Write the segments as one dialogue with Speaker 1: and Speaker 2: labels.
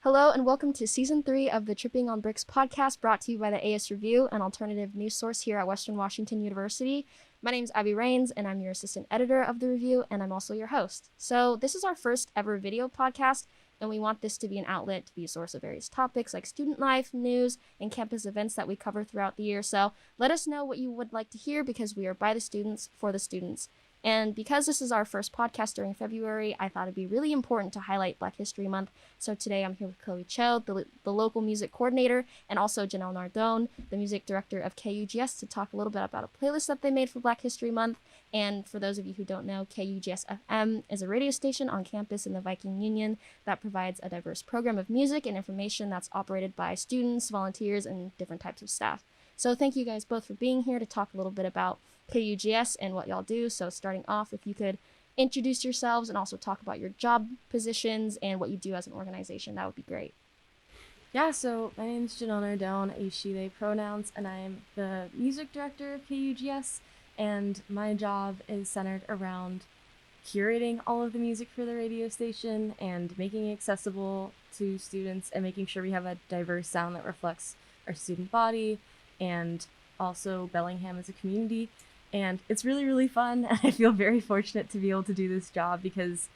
Speaker 1: Hello and welcome to Season 3 of the Tripping on Bricks podcast, brought to you by the AS Review, an alternative news source here at Western Washington University. My name is Abby Rains, and I'm your assistant editor of the review, and I'm also your host. So this is our first ever video podcast, and we want this to be an outlet to be a source of various topics like student life, news, and campus events that we cover throughout the year. So let us know what you would like to hear, because we are by the students, for the students. And because this is our first podcast during February, I thought it'd be really important to highlight Black History Month. So today I'm here with Chloe Cho, the local music coordinator, and also Janelle Nardone, the music director of KUGS, to talk a little bit about a playlist that they made for Black History Month. And for those of you who don't know, KUGS FM is a radio station on campus in the Viking Union that provides a diverse program of music and information that's operated by students, volunteers, and different types of staff. So thank you guys both for being here to talk a little bit about KUGS and what y'all do. So starting off, if you could introduce yourselves and also talk about your job positions and what you do as an organization, that would be great.
Speaker 2: Yeah, so my name is Janelle Nardone, I use she, they pronouns, and I'm the music director of KUGS, and my job is centered around curating all of the music for the radio station and making it accessible to students and making sure we have a diverse sound that reflects our student body and also Bellingham as a community. And it's really, really fun, and I feel very fortunate to be able to do this job because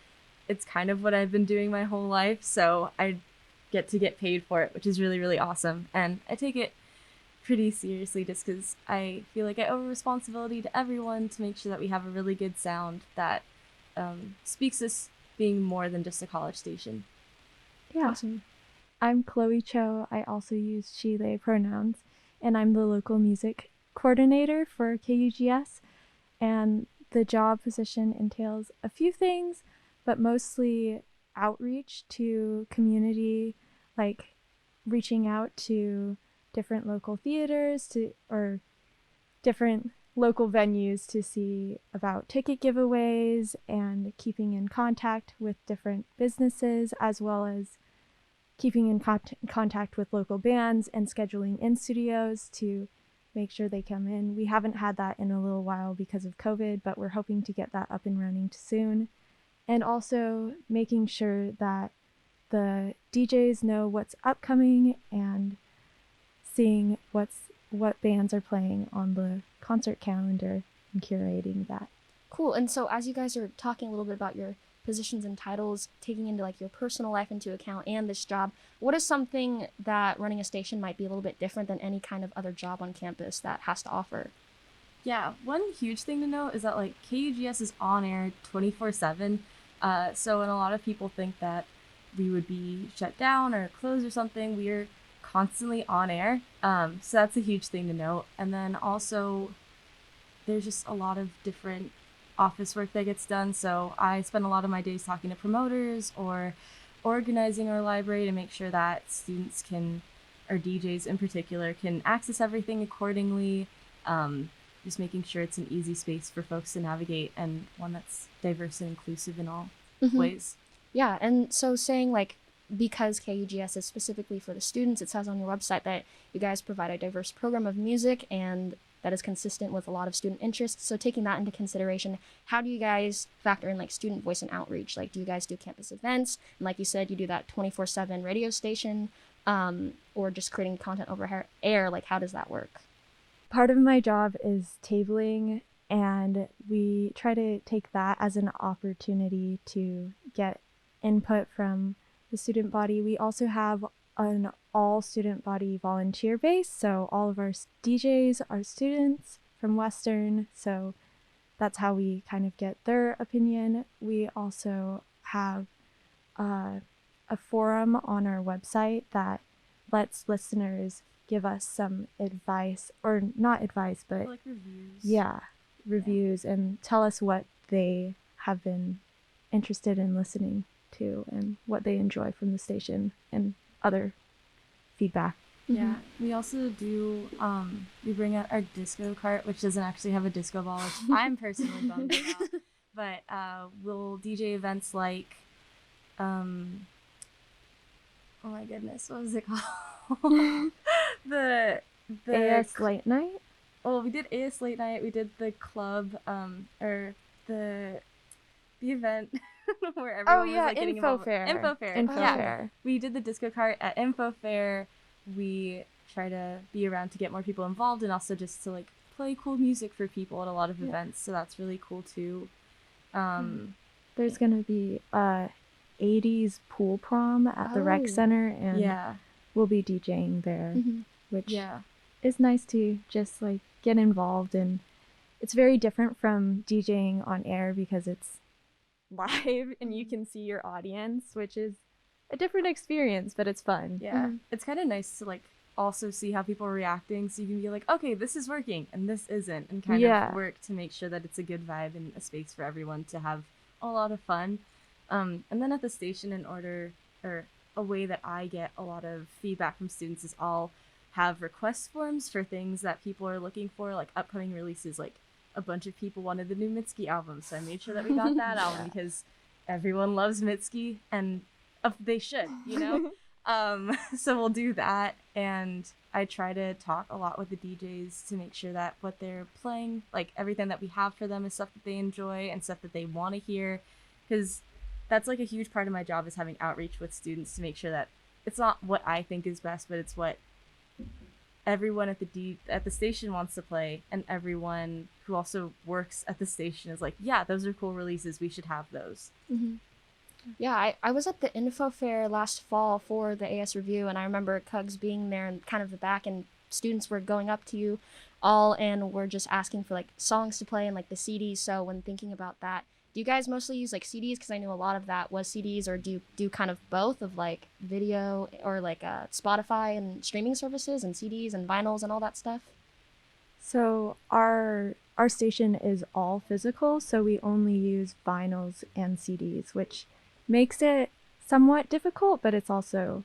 Speaker 2: it's kind of what I've been doing my whole life, so I get to get paid for it, which is really, really awesome. And I take it pretty seriously just because I feel like I owe a responsibility to everyone to make sure that we have a really good sound that speaks us being more than just a college station.
Speaker 3: Yeah.
Speaker 1: Awesome.
Speaker 3: I'm Chloe Cho. I also use she, they pronouns, and I'm the local music coordinator for KUGS. And the job position entails a few things, but mostly outreach to community, like reaching out to different local theaters or different local venues to see about ticket giveaways and keeping in contact with different businesses, as well as keeping in contact with local bands and scheduling in studios to make sure they come in. We haven't had that in a little while because of COVID, but we're hoping to get that up and running soon. And also making sure that the DJs know what's upcoming and seeing what bands are playing on the concert calendar and curating that.
Speaker 1: Cool. And so as you guys are talking a little bit about your positions and titles, taking into like your personal life into account and this job, what is something that running a station might be a little bit different than any kind of other job on campus that has to offer?
Speaker 2: Yeah, one huge thing to note is that like KUGS is on air 24/7. So when a lot of people think that we would be shut down or closed or something, we are constantly on air. So that's a huge thing to note. And then also there's just a lot of different office work that gets done. So I spend a lot of my days talking to promoters or organizing our library to make sure that students can, or DJs in particular, can access everything accordingly. Just making sure it's an easy space for folks to navigate and one that's diverse and inclusive in all ways.
Speaker 1: Yeah, and so saying like, because KUGS is specifically for the students, it says on your website that you guys provide a diverse program of music and that is consistent with a lot of student interests. So taking that into consideration, how do you guys factor in like student voice and outreach? Like, do you guys do campus events? And like you said, you do that 24/7 radio station, or just creating content over air? Like, how does that work?
Speaker 3: Part of my job is tabling, and we try to take that as an opportunity to get input from the student body. We also have an all student body volunteer base, so all of our DJs are students from Western, so that's how we kind of get their opinion. We also have a forum on our website that lets listeners give us some advice, or not advice, but
Speaker 2: Like reviews.
Speaker 3: Yeah, reviews, and tell us what they have been interested in listening to and what they enjoy from the station and other feedback.
Speaker 2: Yeah, we also do, we bring out our disco cart, which doesn't actually have a disco ball, which I'm personally bummed about. But we'll DJ events like, oh my goodness, what was it called? the
Speaker 3: AS Late Night?
Speaker 2: Well, we did AS Late Night, we did the club, or the event where everyone was like getting
Speaker 3: Info
Speaker 2: involved.
Speaker 3: Fair.
Speaker 2: Info Fair.
Speaker 3: Info
Speaker 2: Yeah.
Speaker 3: Fair.
Speaker 2: We did the disco cart at Info Fair. We try to be around to get more people involved and also just to like play cool music for people at a lot of events. So that's really cool too.
Speaker 3: There's gonna be a 80s pool prom at the rec center, and we'll be DJing there, which is nice to just like get involved. And it's very different from DJing on air because it's live and you can see your audience, which is a different experience, but it's fun.
Speaker 2: Yeah. It's kind of nice to like also see how people are reacting, so you can be like, okay, this is working and this isn't, and kind of work to make sure that it's a good vibe and a space for everyone to have a lot of fun. And then at the station, a way that I get a lot of feedback from students is I'll have request forms for things that people are looking for, like upcoming releases. Like a bunch of people wanted the new Mitski album, so I made sure that we got that album because everyone loves Mitski, and they should, you know? So we'll do that, and I try to talk a lot with the DJs to make sure that what they're playing, like everything that we have for them is stuff that they enjoy and stuff that they want to hear, because that's like a huge part of my job is having outreach with students to make sure that it's not what I think is best, but it's what everyone at the station wants to play, and everyone who also works at the station is like, yeah, those are cool releases, we should have those.
Speaker 1: Yeah, I was at the Info Fair last fall for the AS Review, and I remember KUGS being there in kind of the back, and students were going up to you all and were just asking for like songs to play and like the CDs. So when thinking about that, do you guys mostly use like CDs? Because I know a lot of that was CDs, or do you do kind of both of like video or like Spotify and streaming services and CDs and vinyls and all that stuff?
Speaker 3: So our station is all physical, so we only use vinyls and CDs, which makes it somewhat difficult, but it's also,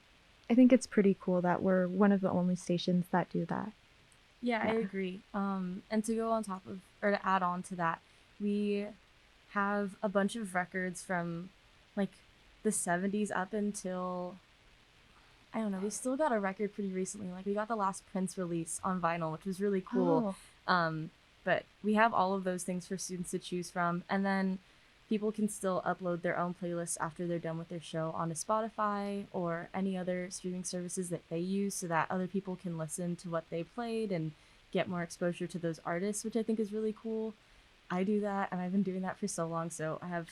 Speaker 3: I think it's pretty cool that we're one of the only stations that do that.
Speaker 2: Yeah, I agree. And to go on top of, or to add on to that, we have a bunch of records from like the 70s up until, I don't know, we still got a record pretty recently. Like we got the last Prince release on vinyl, which was really cool. But we have all of those things for students to choose from, and then people can still upload their own playlists after they're done with their show onto Spotify or any other streaming services that they use, so that other people can listen to what they played and get more exposure to those artists, which I think is really cool. I do that, and I've been doing that for so long, so I have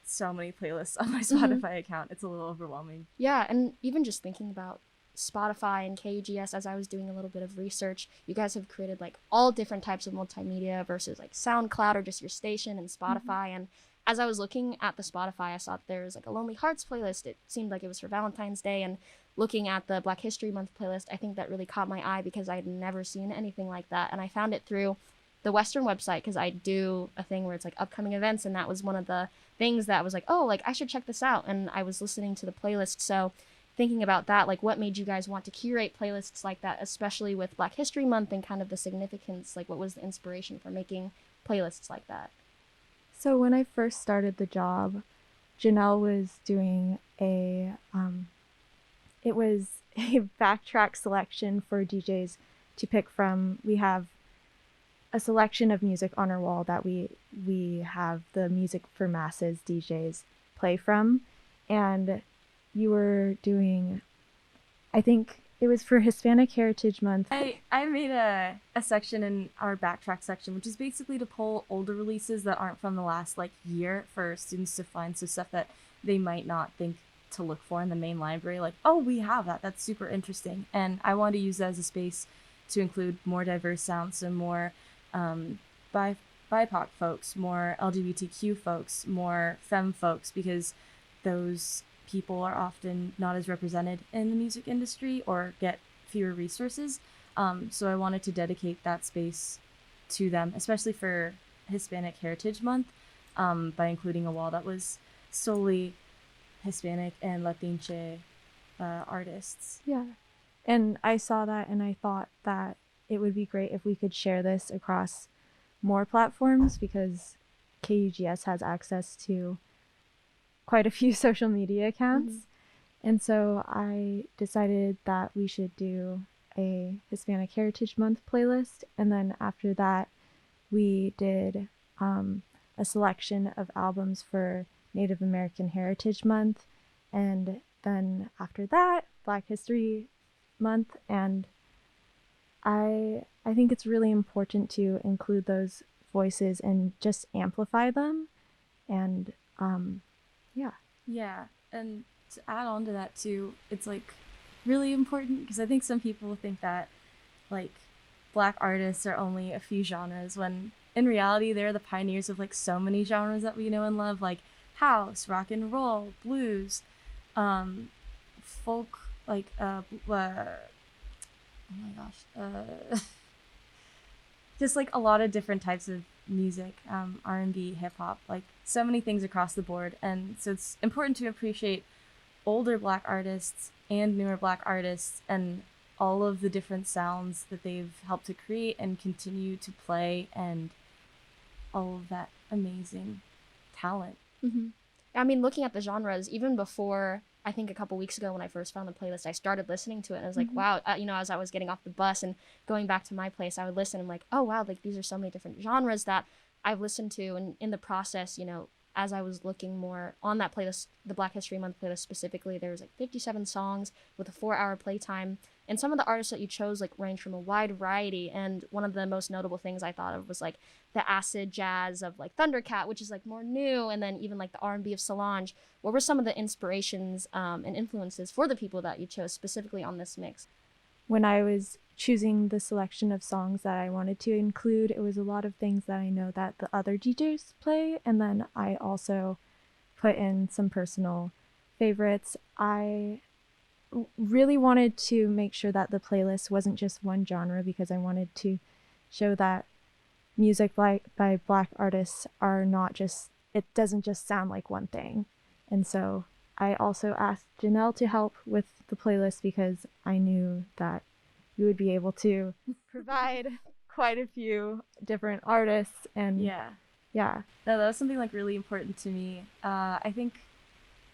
Speaker 2: so many playlists on my Spotify account. It's a little overwhelming.
Speaker 1: Yeah, and even just thinking about Spotify and KUGS, as I was doing a little bit of research, you guys have created like all different types of multimedia versus like SoundCloud or just your station and Spotify. And as I was looking at the Spotify, I saw that there was like a Lonely Hearts playlist. It seemed like it was for Valentine's Day. And looking at the Black History Month playlist, I think that really caught my eye because I had never seen anything like that. And I found it through the Western website because I do a thing where it's like upcoming events, and that was one of the things that was like, oh, like I should check this out. And I was listening to the playlist. So thinking about that, like what made you guys want to curate playlists like that, especially with Black History Month and kind of the significance? Like what was the inspiration for making playlists like that?
Speaker 3: So when I first started the job, Janelle was doing it was a backtrack selection for DJs to pick from. We have a selection of music on our wall that we have the Music for Masses DJs play from, and you were doing, I think it was for Hispanic Heritage Month.
Speaker 2: I made a section in our backtrack section, which is basically to pull older releases that aren't from the last like year for students to find, so stuff that they might not think to look for in the main library, like, oh, we have that, that's super interesting. And I wanted to use that as a space to include more diverse sounds, so more BIPOC folks, more LGBTQ folks, more femme folks, because those people are often not as represented in the music industry or get fewer resources. So I wanted to dedicate that space to them, especially for Hispanic Heritage Month, by including a wall that was solely Hispanic and Latinxe artists.
Speaker 3: Yeah. And I saw that and I thought that it would be great if we could share this across more platforms, because KUGS has access to quite a few social media accounts. And so I decided that we should do a Hispanic Heritage Month playlist. And then after that, we did a selection of albums for Native American Heritage Month, and then after that, Black History Month. And I think it's really important to include those voices and just amplify them. And yeah.
Speaker 2: Yeah, and to add on to that too, it's like really important because I think some people think that like Black artists are only a few genres when in reality they're the pioneers of like so many genres that we know and love, like house, rock and roll, blues, folk, like oh my gosh, just like a lot of different types of music, R&B, hip hop, like so many things across the board. And so it's important to appreciate older Black artists and newer Black artists and all of the different sounds that they've helped to create and continue to play, and all of that amazing talent.
Speaker 1: Mm-hmm. I mean, looking at the genres, even before, I think a couple weeks ago when I first found the playlist, I started listening to it and I was like, wow, as I was getting off the bus and going back to my place, I would listen. I'm like, oh, wow, like these are so many different genres that I've listened to. And in the process, as I was looking more on that playlist, the Black History Month playlist specifically, there was like 57 songs with a 4-hour playtime. And some of the artists that you chose like range from a wide variety. And one of the most notable things I thought of was like the acid jazz of like Thundercat, which is like more new, and then even like the R&B of Solange. What were some of the inspirations and influences for the people that you chose specifically on this mix?
Speaker 3: When I was choosing the selection of songs that I wanted to include, it was a lot of things that I know that the other DJs play, and then I also put in some personal favorites. I really wanted to make sure that the playlist wasn't just one genre because I wanted to show that music by Black artists are not just, it doesn't just sound like one thing. And so I also asked Janelle to help with the playlist because I knew that you would be able to provide quite a few different artists. And
Speaker 2: Yeah.
Speaker 3: No,
Speaker 2: that was something like really important to me. I think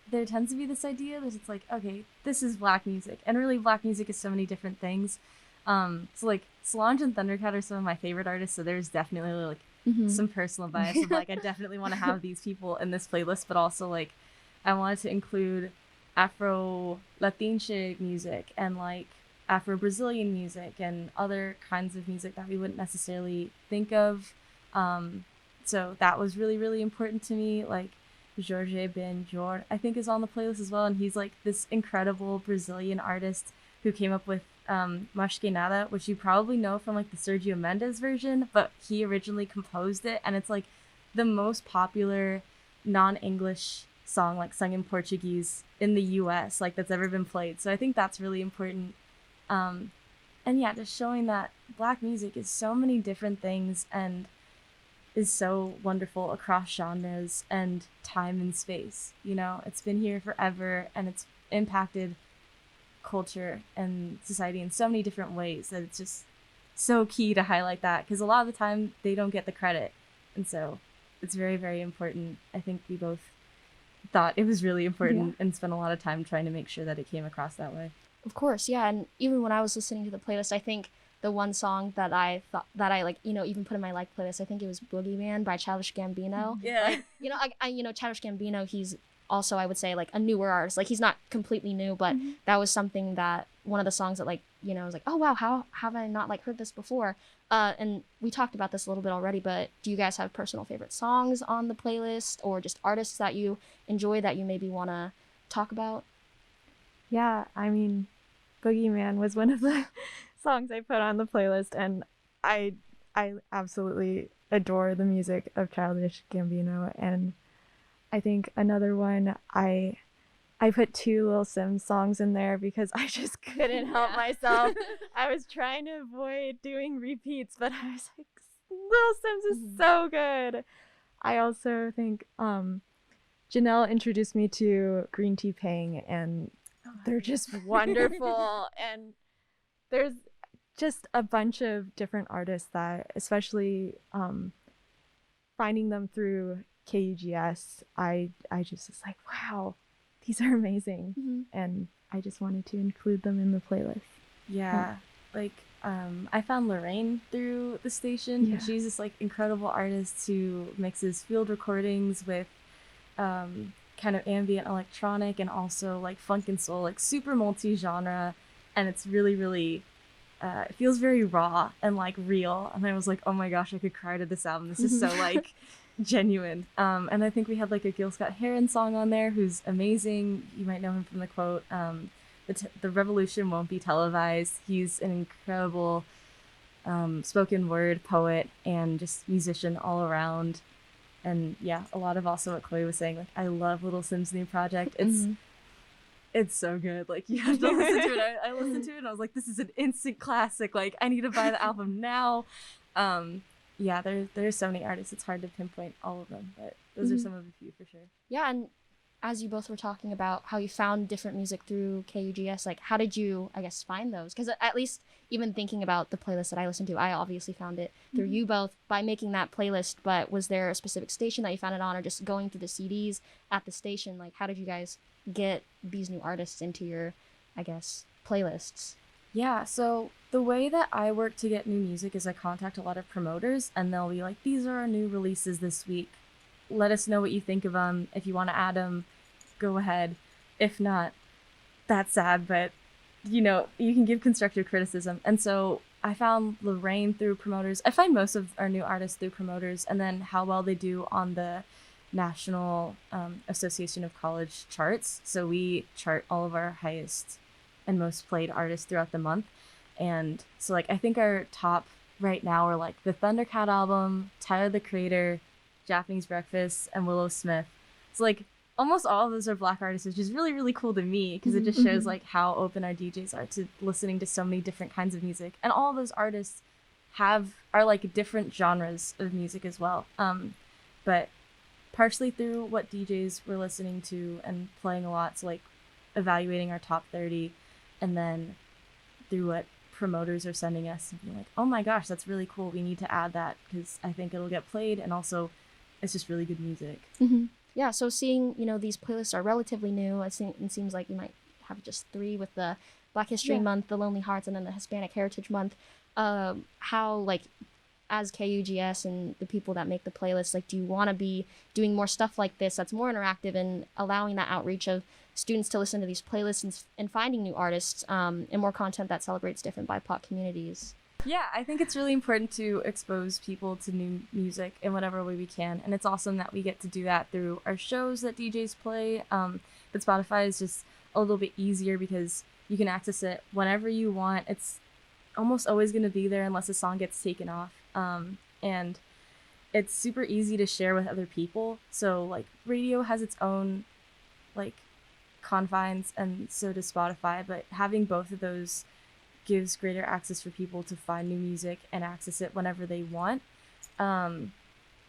Speaker 2: there tends to be this idea that it's like, okay, this is Black music, and really Black music is so many different things. So like Solange and Thundercat are some of my favorite artists, so there's definitely like some personal bias of like I definitely want to have these people in this playlist, but also like I wanted to include Afro Latinxe music and like Afro Brazilian music and other kinds of music that we wouldn't necessarily think of. So that was really, really important to me. Like Jorge Ben Jor, I think, is on the playlist as well, and he's like this incredible Brazilian artist who came up with Mas Que Nada, which you probably know from like the Sergio Mendes version, but he originally composed it, and it's like the most popular non-English song like sung in Portuguese in the US like that's ever been played. So I think that's really important. And yeah, just showing that Black music is so many different things and is so wonderful across genres and time and space. It's been here forever and it's impacted culture and society in so many different ways that it's just so key to highlight that, because a lot of the time they don't get the credit, and so it's very, very important. I think we both thought it was really important and spent a lot of time trying to make sure that it came across that way.
Speaker 1: Of course, yeah. And even when I was listening to the playlist, I think the one song that I thought that I like, even put in my like playlist, I think it was Boogeyman by Childish Gambino.
Speaker 2: Yeah.
Speaker 1: Like, I Childish Gambino, he's also, I would say, like a newer artist. Like he's not completely new, but that was something that one of the songs that like, I was like, oh wow, how have I not like heard this before? And we talked about this a little bit already, but do you guys have personal favorite songs on the playlist or just artists that you enjoy that you maybe want to talk about?
Speaker 3: Yeah, I mean, Boogeyman was one of the songs I put on the playlist, and I absolutely adore the music of Childish Gambino. And I think another one, I put 2 Lil Sims songs in there because I just couldn't help myself. I was trying to avoid doing repeats, but I was like, Lil Sims is so good. I also think Janelle introduced me to Green Tea Pang, and they're just wonderful. And there's just a bunch of different artists that, especially finding them through KUGS, I just was like, wow, these are amazing. And I just wanted to include them in the playlist.
Speaker 2: Yeah, like I found Lorraine through the station, and she's this like incredible artist who mixes field recordings with kind of ambient electronic and also like funk and soul, like super multi-genre, and it's really, really it feels very raw and like real. And I was like, oh my gosh, I could cry to this album. This is so like genuine. And I think we had like a Gil Scott-Heron song on there who's amazing. You might know him from the quote, the revolution won't be televised. He's an incredible spoken word poet and just musician all around. And yeah, a lot of also what Chloe was saying, like I love Little Sim's new project. It's so good. Like you have to listen to it. I listened to it and I was like, this is an instant classic. Like I need to buy the album now. Yeah, there's so many artists. It's hard to pinpoint all of them, but those are some of the few for sure.
Speaker 1: Yeah, and as you both were talking about how you found different music through KUGS, like how did you, I guess, find those? Because at least even thinking about the playlist that I listened to, I obviously found it through you both by making that playlist, but was there a specific station that you found it on or just going through the CDs at the station? Like how did you guys get these new artists into your, I guess, playlists?
Speaker 2: Yeah, so the way that I work to get new music is I contact a lot of promoters and they'll be like, these are our new releases this week. Let us know what you think of them. If you want to add them, go ahead. If not, that's sad, but you know, you can give constructive criticism. And so I found Lorraine through promoters. I find most of our new artists through promoters, and then how well they do on the National Association of College charts. So we chart all of our highest and most played artists throughout the month. And so like I think our top right now are like the Thundercat album, Tyler the Creator, Japanese Breakfast, and Willow Smith. So like almost all of those are Black artists, which is really, really cool to me because it just shows like how open our DJs are to listening to so many different kinds of music. And all of those artists are like different genres of music as well. But partially through what DJs were listening to and playing a lot, so like evaluating our top 30, and then through what promoters are sending us and being like, oh my gosh, that's really cool, we need to add that because I think it'll get played, and also it's just really good music.
Speaker 1: Yeah, so seeing, these playlists are relatively new. It seems like you might have just 3 with the Black History Month, the Lonely Hearts, and then the Hispanic Heritage Month. How, like, as KUGS and the people that make the playlist, like, do you want to be doing more stuff like this that's more interactive and allowing that outreach of students to listen to these playlists and finding new artists and more content that celebrates different BIPOC communities?
Speaker 2: Yeah, I think it's really important to expose people to new music in whatever way we can. And it's awesome that we get to do that through our shows that DJs play. But Spotify is just a little bit easier because you can access it whenever you want. It's almost always going to be there unless a song gets taken off. And it's super easy to share with other people. So like radio has its own like confines, and so does Spotify. But having both of those gives greater access for people to find new music and access it whenever they want. And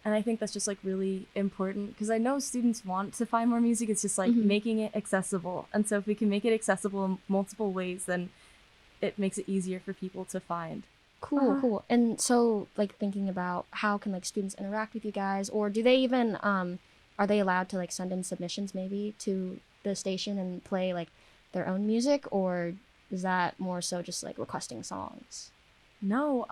Speaker 2: I think that's just like really important because I know students want to find more music. It's just like making it accessible. And so if we can make it accessible in multiple ways, then it makes it easier for people to find.
Speaker 1: Cool. And so like thinking about how can like students interact with you guys, or do they even are they allowed to like send in submissions maybe to the station and play like their own music, or is that more so just like requesting songs?
Speaker 2: No,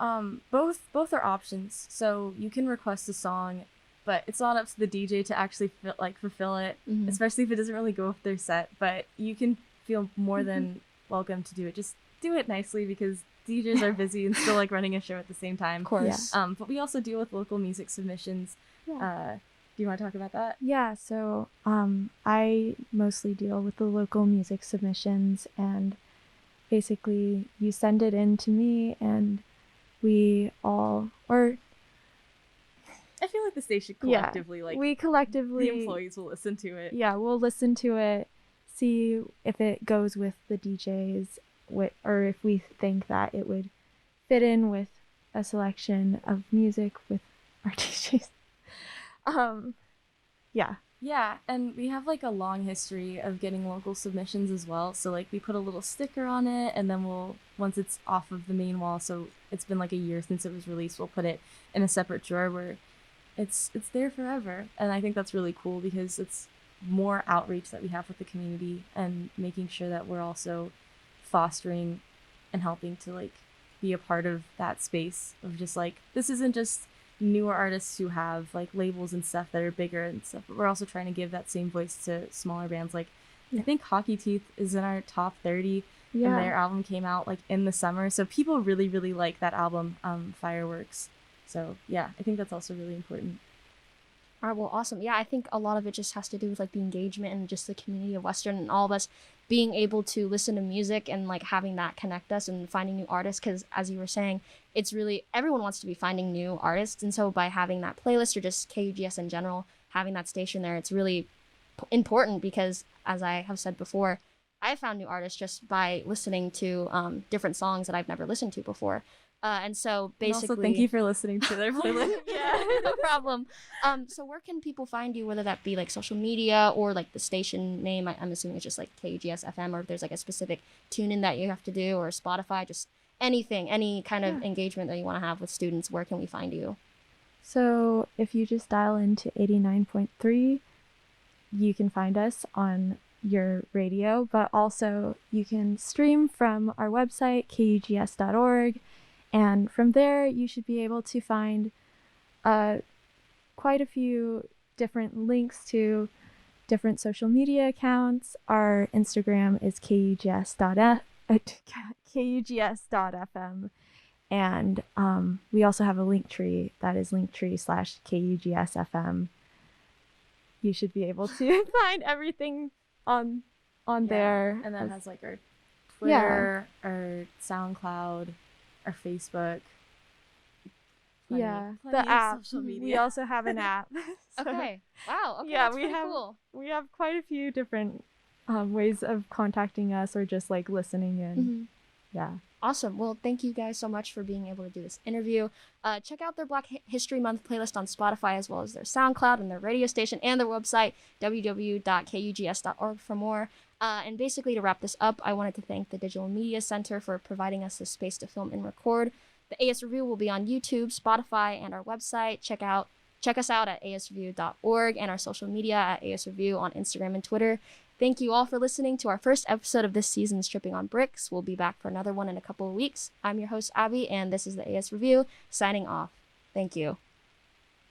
Speaker 2: both are options. So you can request a song, but it's not up to the DJ to actually fulfill it, especially if it doesn't really go with their set. But you can feel more than welcome to do it. Just do it nicely because DJs are busy and still like running a show at the same time.
Speaker 1: Of course.
Speaker 2: Yeah. But we also deal with local music submissions.
Speaker 3: Yeah.
Speaker 2: Do you want to talk about that?
Speaker 3: Yeah, so I mostly deal with the local music submissions, and basically you send it in to me and we all, or
Speaker 2: I feel like the station collectively,
Speaker 3: we collectively,
Speaker 2: the employees will listen to it.
Speaker 3: Yeah, we'll listen to it, see if it goes with the DJs, or if we think that it would fit in with a selection of music with our DJs.
Speaker 2: Yeah, and we have like a long history of getting local submissions as well. So like we put a little sticker on it, and then once it's off of the main wall, so it's been like a year since it was released, we'll put it in a separate drawer where it's there forever. And I think that's really cool because it's more outreach that we have with the community and making sure that we're also fostering and helping to like be a part of that space of just like, this isn't just newer artists who have like labels and stuff that are bigger and stuff. But we're also trying to give that same voice to smaller bands. Like I think Hockey Teeth is in our top 30, and their album came out like in the summer, so people really really like that album, Fireworks. So yeah, I think that's also really important.
Speaker 1: All right, well, awesome. Yeah, I think a lot of it just has to do with like the engagement and just the community of Western and all of us being able to listen to music and like having that connect us and finding new artists. Because as you were saying, it's really everyone wants to be finding new artists, and so by having that playlist or just KUGS in general, having that station there, it's really important because as I have said before, I found new artists just by listening to different songs that I've never listened to before. And so basically,
Speaker 2: And also, thank you for listening to their playlist.
Speaker 1: yeah, no problem. So where can people find you, whether that be like social media or like the station name? I'm assuming it's just like KUGS FM, or if there's like a specific tune in that you have to do, or Spotify, just anything, any kind of engagement that you want to have with students. Where can we find you?
Speaker 3: So if you just dial into 89.3, you can find us on your radio, but also you can stream from our website, kugs.org. And from there, you should be able to find quite a few different links to different social media accounts. Our Instagram is kugs.fm. And we also have a link tree that is linktree/KUGSFM. You should be able to find everything on there.
Speaker 2: And that has like our Twitter, our SoundCloud, our Facebook. Plenty
Speaker 3: The app.
Speaker 2: Social media.
Speaker 3: We also have an app.
Speaker 1: Okay. Wow. Okay.
Speaker 3: Yeah,
Speaker 1: That's
Speaker 3: we
Speaker 1: pretty
Speaker 3: have
Speaker 1: cool.
Speaker 3: we have quite a few different ways of contacting us or just like listening in.
Speaker 1: Mm-hmm.
Speaker 3: Yeah.
Speaker 1: Awesome. Well, thank you guys so much for being able to do this interview. Check out their Black History Month playlist on Spotify, as well as their SoundCloud and their radio station and their website, www.kugs.org, for more. And basically, to wrap this up, I wanted to thank the Digital Media Center for providing us this space to film and record. The AS Review will be on YouTube, Spotify, and our website. Check us out at asreview.org and our social media at AS Review on Instagram and Twitter. Thank you all for listening to our first episode of this season's Tripping on Bricks. We'll be back for another one in a couple of weeks. I'm your host, Abby, and this is the AS Review, signing off. Thank you.